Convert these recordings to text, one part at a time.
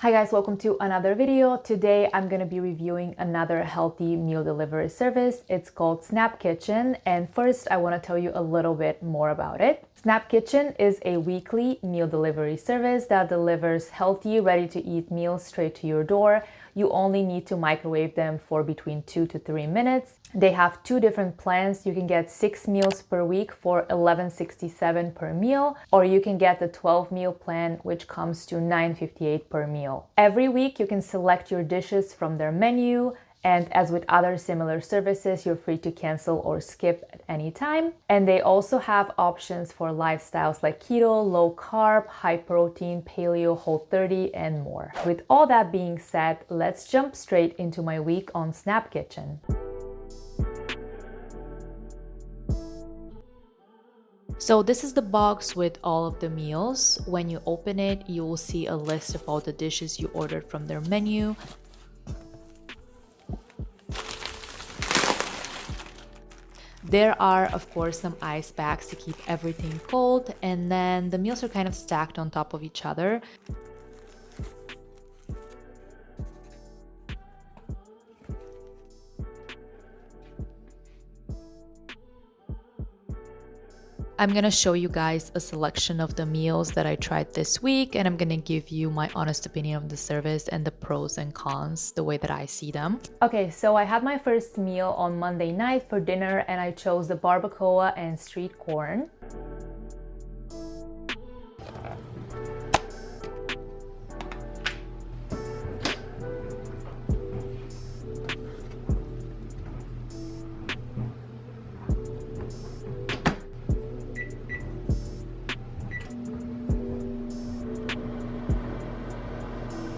Hi guys, welcome to another video. Today I'm going to be reviewing another healthy meal delivery service. It's called Snap Kitchen, and first I want to tell you a little bit more about it. Snap Kitchen is a weekly meal delivery service that delivers healthy, ready-to-eat meals straight to your door. You only need to microwave them for between 2 to 3 minutes. They have two different plans. You can get 6 meals per week for $11.67 per meal, or you can get the 12 meal plan, which comes to $9.58 per meal. Every week you can select your dishes from their menu, and as with other similar services, you're free to cancel or skip at any time. And they also have options for lifestyles like keto, low carb, high protein, paleo, Whole30, and more. With all that being said, let's jump straight into my week on Snap Kitchen. So this is the box with all of the meals. When you open it, you will see a list of all the dishes you ordered from their menu. There are, of course, some ice packs to keep everything cold, and then the meals are kind of stacked on top of each other. I'm going to show you guys a selection of the meals that I tried this week, and I'm going to give you my honest opinion of the service and the pros and cons, the way that I see them. Okay, so I had my first meal on Monday night for dinner, and I chose the barbacoa and street corn.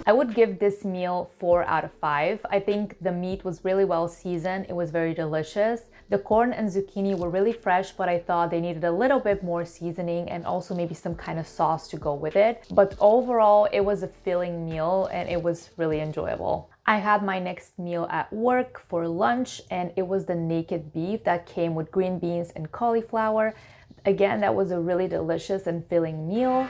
I would give this meal 4 out of 5. I think the meat was really well seasoned. It was very delicious. The corn and zucchini were really fresh, but I thought they needed a little bit more seasoning and also maybe some kind of sauce to go with it. But overall, it was a filling meal and it was really enjoyable. I had my next meal at work for lunch, and it was the naked beef that came with green beans and cauliflower. Again, that was a really delicious and filling meal.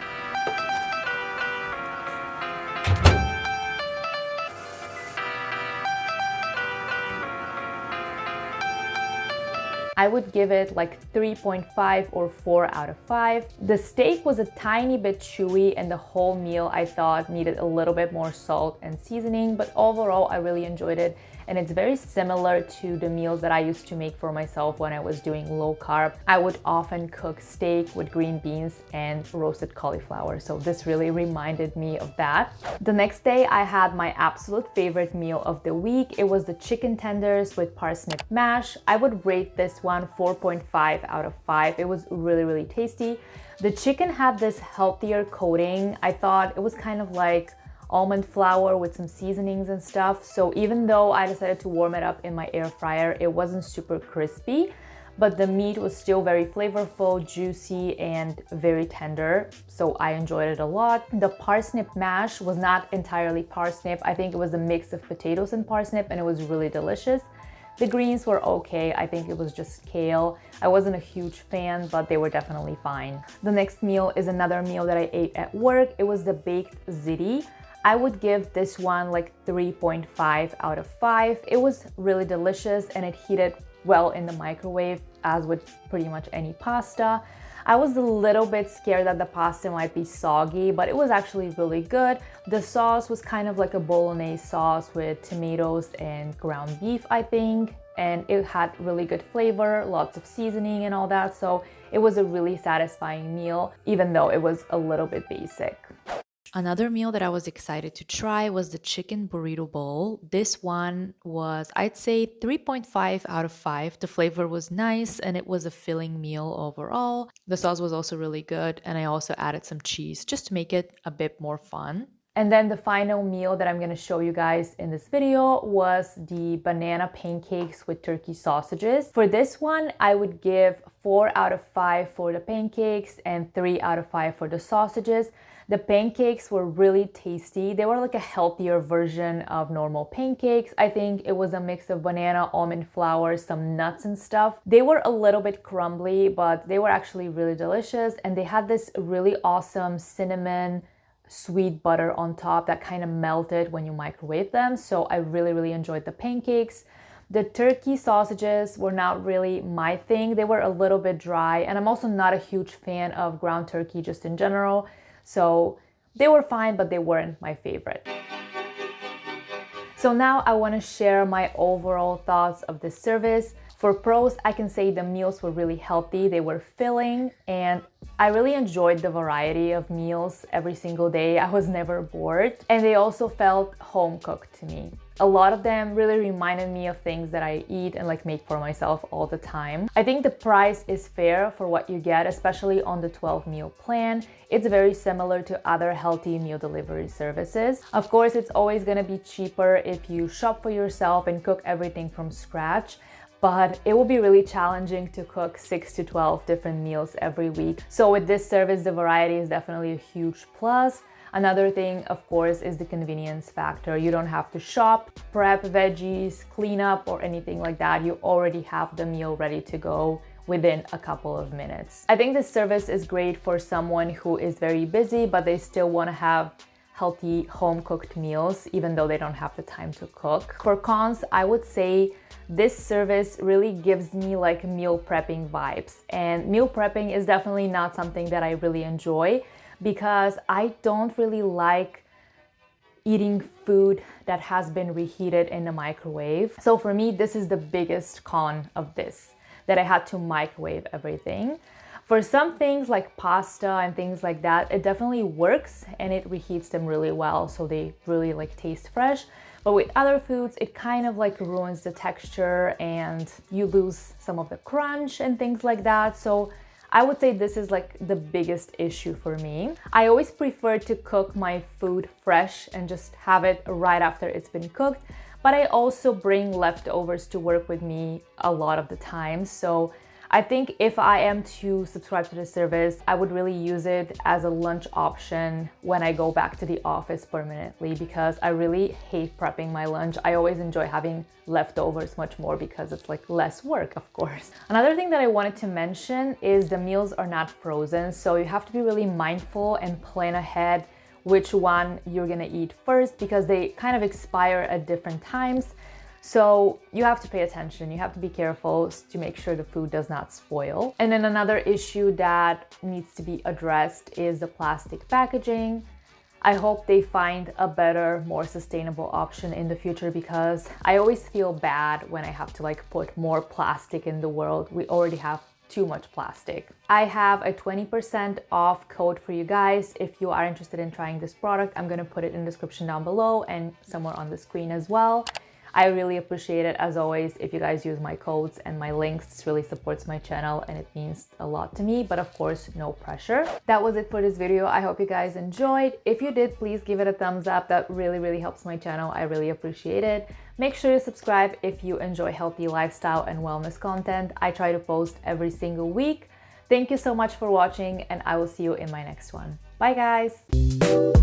I would give it like 3.5 or 4 out of 5. The steak was a tiny bit chewy, and the whole meal I thought needed a little bit more salt and seasoning, but overall I really enjoyed it. And it's very similar to the meals that I used to make for myself when I was doing low carb. I would often cook steak with green beans and roasted cauliflower, so this really reminded me of that. The next day I had my absolute favorite meal of the week. It was the chicken tenders with parsnip mash. I would rate this one 4.5 out of 5. It was really tasty. The chicken had this healthier coating. I thought it was kind of like almond flour with some seasonings and stuff. So even though I decided to warm it up in my air fryer, it wasn't super crispy, but the meat was still very flavorful, juicy, and very tender. So I enjoyed it a lot. The parsnip mash was not entirely parsnip. I think it was a mix of potatoes and parsnip, and it was really delicious. The greens were okay. I think it was just kale. I wasn't a huge fan, but they were definitely fine. The next meal is another meal that I ate at work. It was the baked ziti. I would give this one like 3.5 out of 5. It was really delicious and it heated well in the microwave, as with pretty much any pasta. I was a little bit scared that the pasta might be soggy, but it was actually really good. The sauce was kind of like a bolognese sauce with tomatoes and ground beef, I think. And it had really good flavor, lots of seasoning and all that. So it was a really satisfying meal, even though it was a little bit basic. Another meal that I was excited to try was the chicken burrito bowl. This one was, I'd say, 3.5 out of 5. The flavor was nice and it was a filling meal overall. The sauce was also really good, and I also added some cheese just to make it a bit more fun. And then the final meal that I'm going to show you guys in this video was the banana pancakes with turkey sausages. For this one, I would give 4 out of 5 for the pancakes and 3 out of 5 for the sausages. The pancakes were really tasty. They were like a healthier version of normal pancakes. I think it was a mix of banana, almond flour, some nuts and stuff. They were a little bit crumbly, but they were actually really delicious. And they had this really awesome cinnamon sweet butter on top that kind of melted when you microwave them. So I really enjoyed the pancakes. The turkey sausages were not really my thing. They were a little bit dry, and I'm also not a huge fan of ground turkey just in general. So they were fine, but they weren't my favorite. So now I want to share my overall thoughts of this service. For pros, I can say the meals were really healthy, they were filling, and I really enjoyed the variety of meals every single day. I was never bored, and they also felt home cooked to me. A lot of them really reminded me of things that I eat and like make for myself all the time. I think the price is fair for what you get, especially on the 12 meal plan. It's very similar to other healthy meal delivery services. Of course, it's always gonna be cheaper if you shop for yourself and cook everything from scratch, but it will be really challenging to cook 6 to 12 different meals every week. So with this service, the variety is definitely a huge plus. Another thing, of course, is the convenience factor. You don't have to shop, prep veggies, clean up, or anything like that. You already have the meal ready to go within a couple of minutes. I think this service is great for someone who is very busy, but they still want to have healthy home-cooked meals, even though they don't have the time to cook. For cons, I would say this service really gives me like meal prepping vibes. And meal prepping is definitely not something that I really enjoy, because I don't really like eating food that has been reheated in the microwave. So for me, this is the biggest con of this, that I had to microwave everything. For some things like pasta and things like that, it definitely works and it reheats them really well, so they really like taste fresh. But with other foods, it kind of like ruins the texture and you lose some of the crunch and things like that. So I would say this is like the biggest issue for me. I always prefer to cook my food fresh and just have it right after it's been cooked, but I also bring leftovers to work with me a lot of the time. So I think if I am to subscribe to the service, I would really use it as a lunch option when I go back to the office permanently, because I really hate prepping my lunch. I always enjoy having leftovers much more because it's like less work, of course. Another thing that I wanted to mention is the meals are not frozen, so you have to be really mindful and plan ahead which one you're gonna eat first, because they kind of expire at different times. So you have to pay attention, you have to be careful to make sure the food does not spoil. And then another issue that needs to be addressed is the plastic packaging. I hope they find a better, more sustainable option in the future, because I always feel bad when I have to like put more plastic in the world. We already have too much plastic. I have a 20% off code for you guys if you are interested in trying this product. I'm gonna put it in the description down below and somewhere on the screen as well. I really appreciate it, as always, if you guys use my codes and my links. This really supports my channel and it means a lot to me, but of course, no pressure. That was it for this video. I hope you guys enjoyed. If you did, please give it a thumbs up. That really helps my channel. I really appreciate it. Make sure to subscribe if you enjoy healthy lifestyle and wellness content. I try to post every single week. Thank you so much for watching, and I will see you in my next one. Bye, guys.